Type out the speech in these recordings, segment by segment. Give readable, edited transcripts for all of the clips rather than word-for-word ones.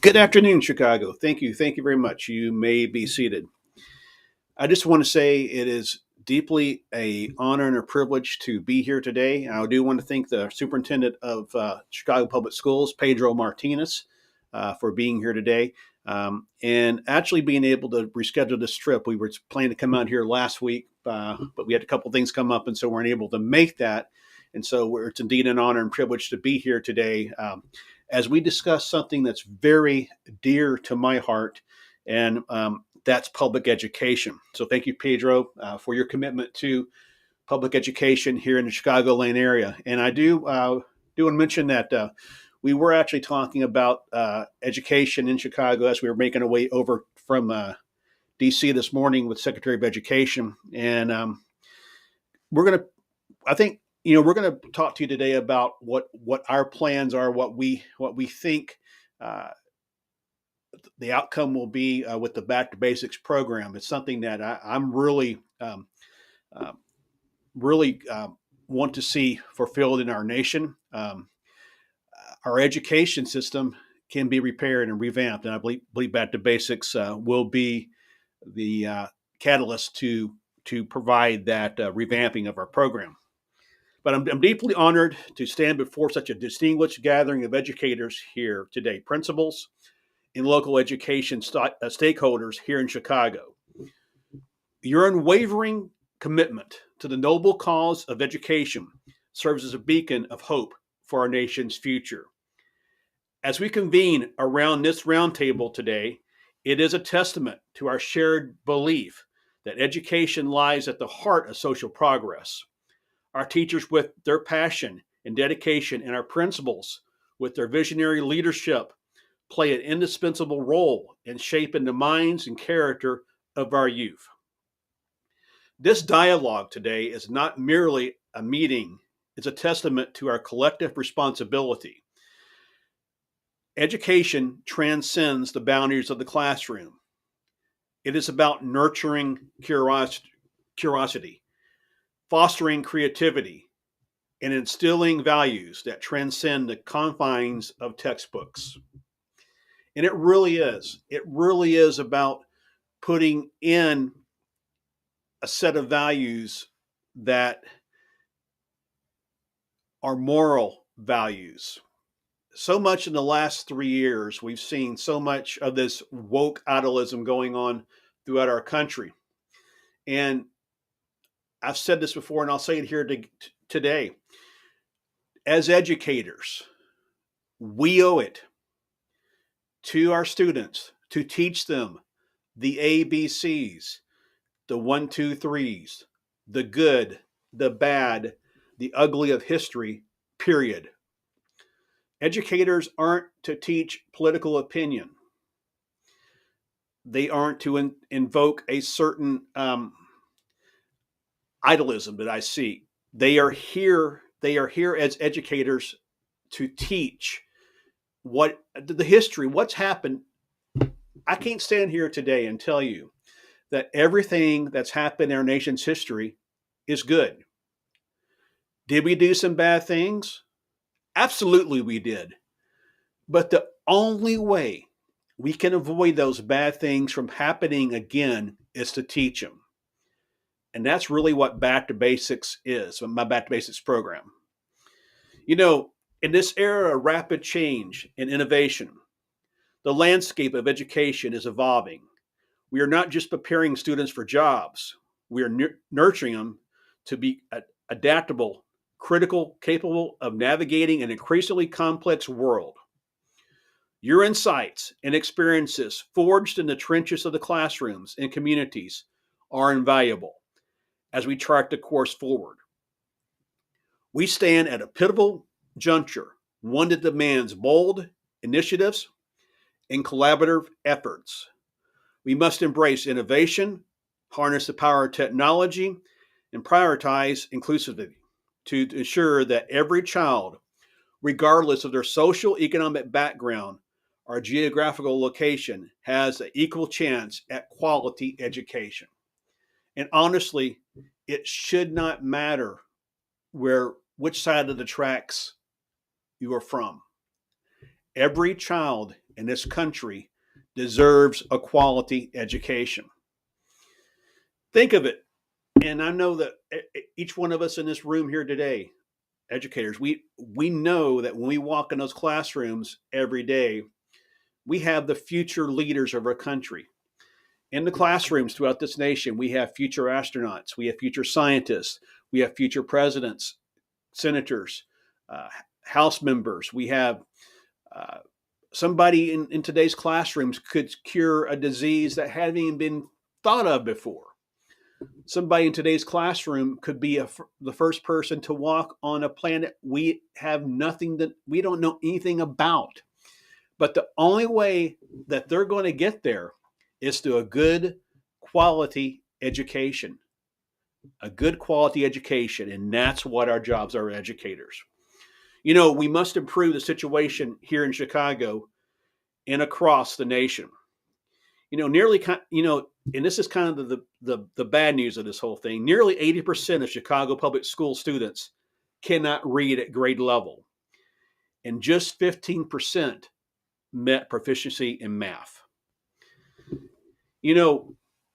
Good afternoon, Chicago. Thank you. Thank you very much. You may be seated. I just want to say it is deeply a honor and a privilege to be here today. I do want to thank the superintendent of Chicago Public Schools, Pedro Martinez, for being here today and actually being able to reschedule this trip. We were planning to come out here last week, but we had a couple things come up, and so weren't able to make that. And so it's indeed an honor and privilege to be here today as we discuss something that's very dear to my heart, and that's public education. So thank you, Pedro, for your commitment to public education here in the Chicagoland area. And I do want to mention that we were actually talking about education in Chicago as we were making our way over from D.C. this morning with Secretary of Education, and we're going to, I think, we're going to talk to you today about what our plans are, what we think the outcome will be with the Back to Basics program. It's something that I'm really, really want to see fulfilled in our nation. Our education system can be repaired and revamped, and I believe Back to Basics will be the catalyst to provide that revamping of our program. But I'm deeply honored to stand before such a distinguished gathering of educators here today, principals and local education stakeholders here in Chicago. Your unwavering commitment to the noble cause of education serves as a beacon of hope for our nation's future. As we convene around this roundtable today, it is a testament to our shared belief that education lies at the heart of social progress. Our teachers, with their passion and dedication, and our principals, with their visionary leadership, play an indispensable role in shaping the minds and character of our youth. This dialogue today is not merely a meeting, it's a testament to our collective responsibility. Education transcends the boundaries of the classroom. It is about nurturing curiosity, fostering creativity, and instilling values that transcend the confines of textbooks. And it really is. It really is about putting in a set of values that are moral values. So much in the last 3 years, we've seen so much of this woke idolism going on throughout our country. And I've said this before, and I'll say it here today. As educators, we owe it to our students to teach them the ABCs, the 1, 2, 3s, the good, the bad, the ugly of history, period. Educators aren't to teach political opinion. They aren't to invoke a certain idolism that I see. They are here as educators to teach what the history, what's happened. I can't stand here today and tell you that everything that's happened in our nation's history is good. Did we do some bad things? Absolutely, we did. But the only way we can avoid those bad things from happening again is to teach them. And that's really what Back to Basics is, my Back to Basics program. In this era of rapid change and innovation, the landscape of education is evolving. We are not just preparing students for jobs, we are nurturing them to be adaptable, critical, capable of navigating an increasingly complex world. Your insights and experiences forged in the trenches of the classrooms and communities are invaluable as we chart the course forward. We stand at a pivotal juncture, one that demands bold initiatives and collaborative efforts. We must embrace innovation, harness the power of technology, and prioritize inclusivity to ensure that every child, regardless of their social, economic background, or geographical location, has an equal chance at quality education. And honestly, it should not matter which side of the tracks you are from. Every child in this country deserves a quality education. Think of it. And I know that each one of us in this room here today, educators, we know that when we walk in those classrooms every day, we have the future leaders of our country. In the classrooms throughout this nation, we have future astronauts, we have future scientists, we have future presidents, senators, uh, House members. We have uh, somebody in today's classrooms could cure a disease that hadn't even been thought of before. Somebody in today's classroom could be the first person to walk on a planet we have nothing that we don't know anything about. But the only way that they're going to get there is through a good quality education. A good quality education. And that's what our jobs are as educators. We must improve the situation here in Chicago and across the nation. And this is kind of the bad news of this whole thing. Nearly 80% of Chicago public school students cannot read at grade level, and just 15% met proficiency in math.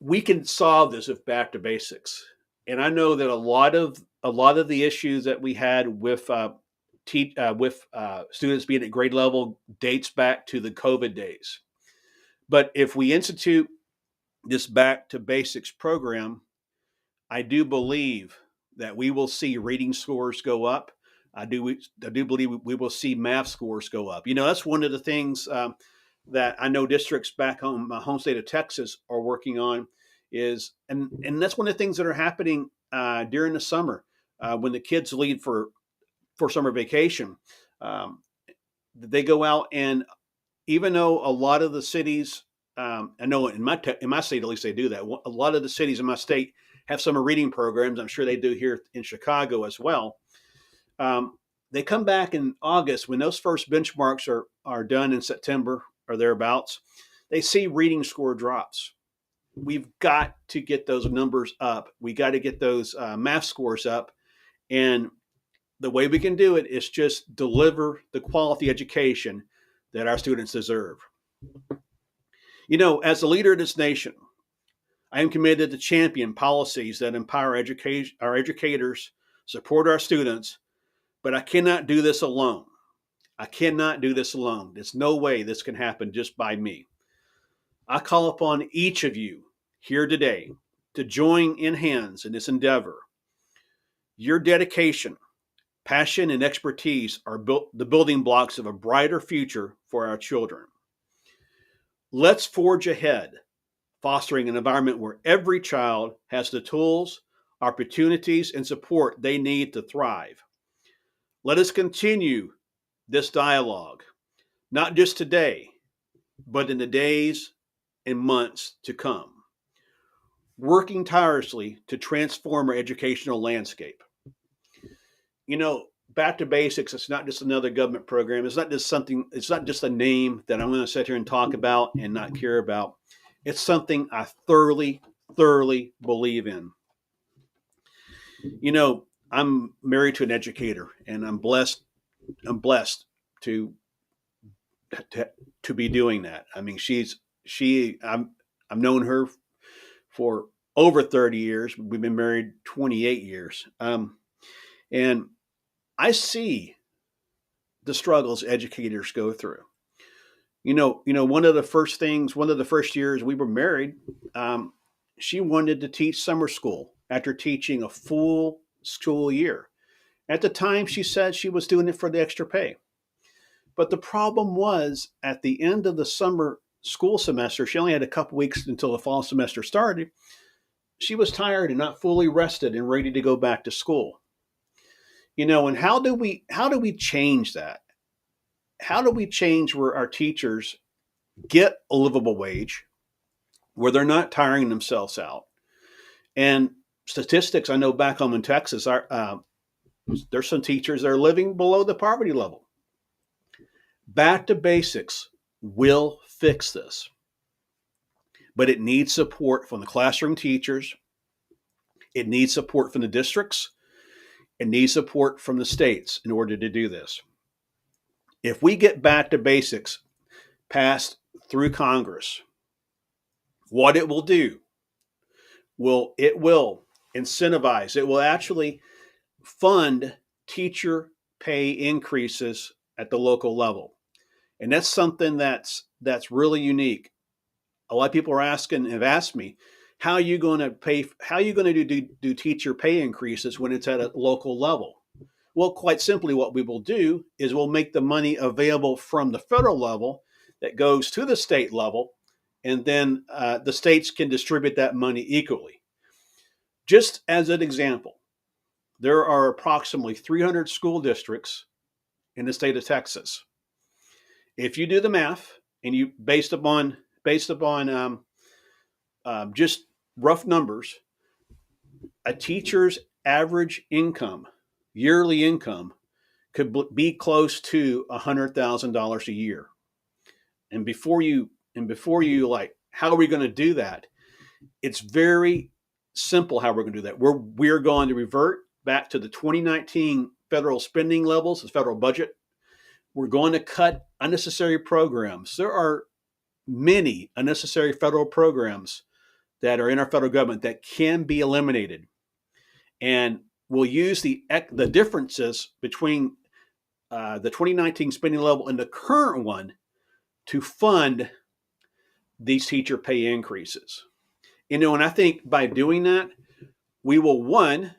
We can solve this with back to basics, and I know that a lot of the issues that we had with students being at grade level dates back to the COVID days. But if we institute this back to basics program, I do believe that we will see reading scores go up. I do believe we will see math scores go up. That's one of the things that I know districts back home, my home state of Texas, are working on and that's one of the things that are happening during the summer when the kids leave for summer vacation. They go out, and even though a lot of the cities, I know in my state at least they do that. A lot of the cities in my state have summer reading programs. I'm sure they do here in Chicago as well. They come back in August when those first benchmarks are done in September or thereabouts. They see reading score drops. We've got to get those numbers up. We got to get those math scores up, and the way we can do it is just deliver the quality education that our students deserve. As a leader of this nation, I am committed to champion policies that empower our educators, support our students, but I cannot do this alone. There's no way this can happen just by me. I call upon each of you here today to join in hands in this endeavor. Your dedication, passion, and expertise are the building blocks of a brighter future for our children. Let's forge ahead, fostering an environment where every child has the tools, opportunities, and support they need to thrive. Let us continue this dialogue, not just today, but in the days and months to come, working tirelessly to transform our educational landscape. Back to basics, it's not just another government program. It's not just a name that I'm going to sit here and talk about and not care about. It's something I thoroughly believe in. I'm married to an educator, and I'm blessed to be doing that. I mean, I've known her for over 30 years. We've been married 28 years. And I see the struggles educators go through. One of the first years we were married, she wanted to teach summer school after teaching a full school year. At the time, she said she was doing it for the extra pay. But the problem was, at the end of the summer school semester, she only had a couple weeks until the fall semester started. She was tired and not fully rested and ready to go back to school. And how do we change that? How do we change where our teachers get a livable wage, where they're not tiring themselves out? And statistics, I know back home in Texas, there's some teachers that are living below the poverty level. Back to basics will fix this, but it needs support from the classroom teachers. It needs support from the districts. It needs support from the states in order to do this. If we get back to basics passed through Congress, what it will do will incentivize, it will actually fund teacher pay increases at the local level. And that's something that's really unique. A lot of people are asking, have asked me, how are you going to pay? How are you going to do teacher pay increases when it's at a local level? Well, quite simply, what we will do is we'll make the money available from the federal level that goes to the state level, and then the states can distribute that money equally. Just as an example, there are approximately 300 school districts in the state of Texas. If you do the math and you based upon just rough numbers, a teacher's average income, yearly income, could be close to $100,000 a year. And before you like, how are we going to do that? It's very simple how we're going to do that. We're going to revert back to the 2019 federal spending levels, the federal budget. We're going to cut unnecessary programs. There are many unnecessary federal programs that are in our federal government that can be eliminated. And we'll use the differences between the 2019 spending level and the current one to fund these teacher pay increases. And I think by doing that, we will, one,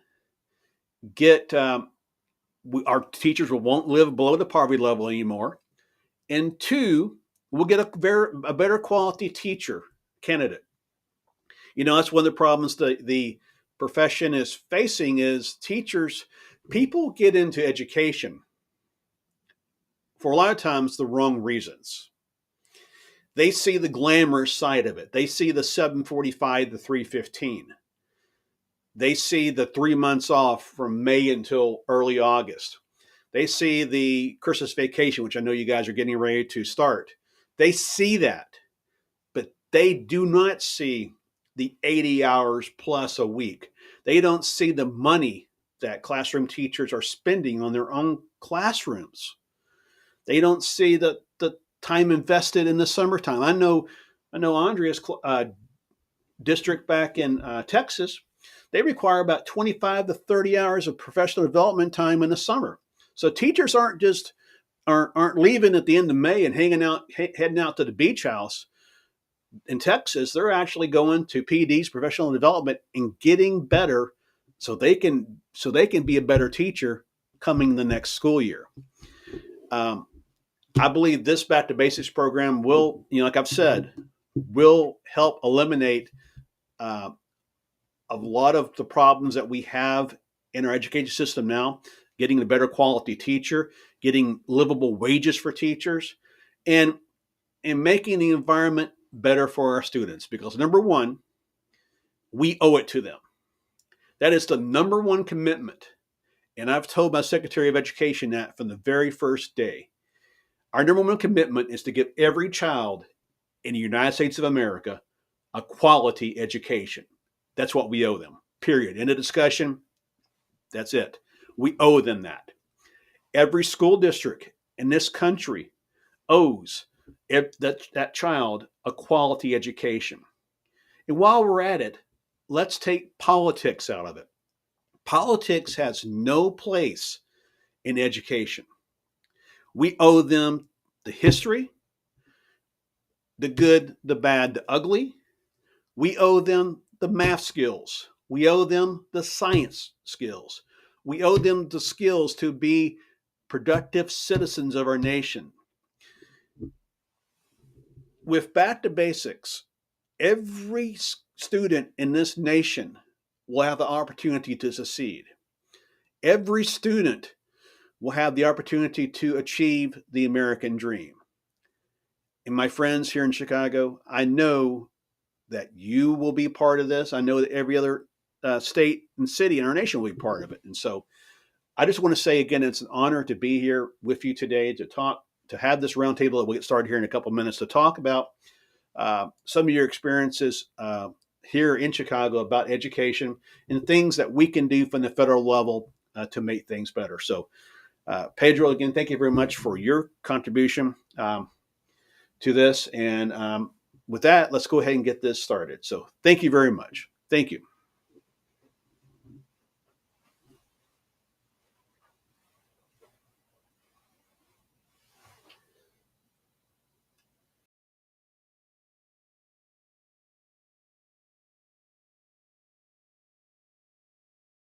get our teachers won't live below the poverty level anymore, and two, we'll get a better quality teacher candidate. That's one of the problems the profession is facing is teachers. People get into education for a lot of times the wrong reasons. They see the glamorous side of it. They see the 7:45 to 3:15. They see the 3 months off from May until early August. They see the Christmas vacation, which I know you guys are getting ready to start. They see that, but they do not see the 80 hours plus a week. They don't see the money that classroom teachers are spending on their own classrooms. They don't see the time invested in the summertime. I know Andrea's district back in Texas, they require about 25 to 30 hours of professional development time in the summer. So teachers aren't leaving at the end of May and heading out to the beach house in Texas. They're actually going to PD's professional development and getting better so they can be a better teacher coming the next school year. I believe this Back to Basics program will, like I've said, will help eliminate a lot of the problems that we have in our education system now, getting a better quality teacher, getting livable wages for teachers, and making the environment better for our students. Because number one, we owe it to them. That is the number one commitment. And I've told my Secretary of Education that from the very first day. Our number one commitment is to give every child in the United States of America a quality education. That's what we owe them, period. End of discussion. That's it. We owe them that. Every school district in this country owes that child a quality education. And while we're at it, let's take politics out of it. Politics has no place in education. We owe them the history, the good, the bad, the ugly. We owe them the math skills. We owe them the science skills. We owe them the skills to be productive citizens of our nation. With Back to Basics, every student in this nation will have the opportunity to succeed. Every student will have the opportunity to achieve the American dream. And my friends here in Chicago, I know that you will be part of this. I know that every other state and city in our nation will be part of it. And so I just want to say again, it's an honor to be here with you today to have this roundtable that we'll get started here in a couple of minutes to talk about some of your experiences here in Chicago about education and things that we can do from the federal level to make things better. So Pedro, again, thank you very much for your contribution to this. And with that, let's go ahead and get this started. So thank you very much. Thank you.